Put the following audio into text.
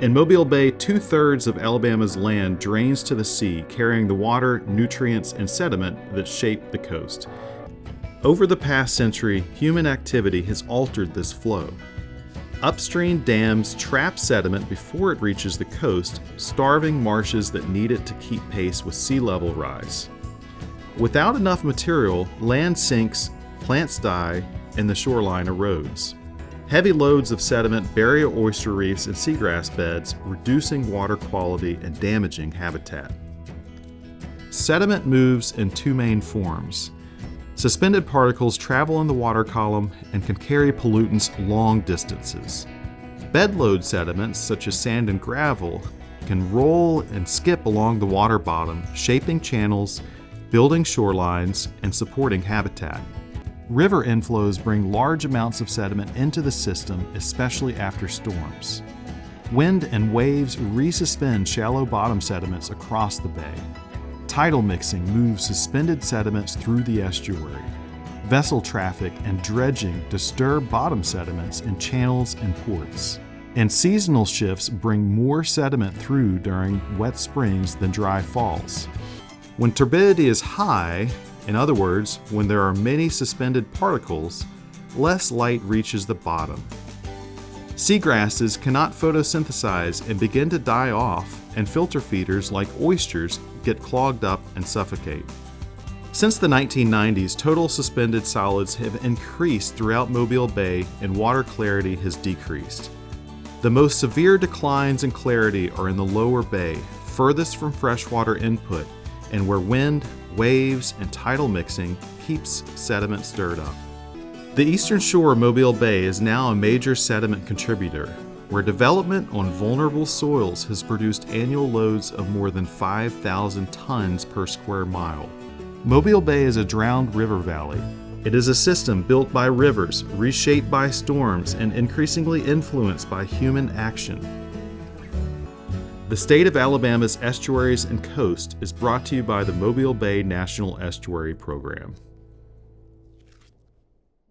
In Mobile Bay, 2/3 of Alabama's land drains to the sea, carrying the water, nutrients, and sediment that shape the coast. Over the past century, human activity has altered this flow. Upstream dams trap sediment before it reaches the coast, starving marshes that need it to keep pace with sea level rise. Without enough material, land sinks, plants die, and the shoreline erodes. Heavy loads of sediment bury oyster reefs and seagrass beds, reducing water quality and damaging habitat. Sediment moves in two main forms. Suspended particles travel in the water column and can carry pollutants long distances. Bedload sediments, such as sand and gravel, can roll and skip along the water bottom, shaping channels, building shorelines, and supporting habitat. River inflows bring large amounts of sediment into the system, especially after storms. Wind and waves resuspend shallow bottom sediments across the bay. Tidal mixing moves suspended sediments through the estuary. Vessel traffic and dredging disturb bottom sediments in channels and ports. And seasonal shifts bring more sediment through during wet springs than dry falls. When turbidity is high, in other words, when there are many suspended particles, less light reaches the bottom. Seagrasses cannot photosynthesize and begin to die off, and filter feeders like oysters get clogged up and suffocate. Since the 1990s, total suspended solids have increased throughout Mobile Bay and water clarity has decreased. The most severe declines in clarity are in the lower bay, furthest from freshwater input, and where wind, waves, and tidal mixing keeps sediment stirred up. The eastern shore of Mobile Bay is now a major sediment contributor, where development on vulnerable soils has produced annual loads of more than 5,000 tons per square mile. Mobile Bay is a drowned river valley. It is a system built by rivers, reshaped by storms, and increasingly influenced by human action. The state of Alabama's estuaries and coast is brought to you by the Mobile Bay National Estuary Program.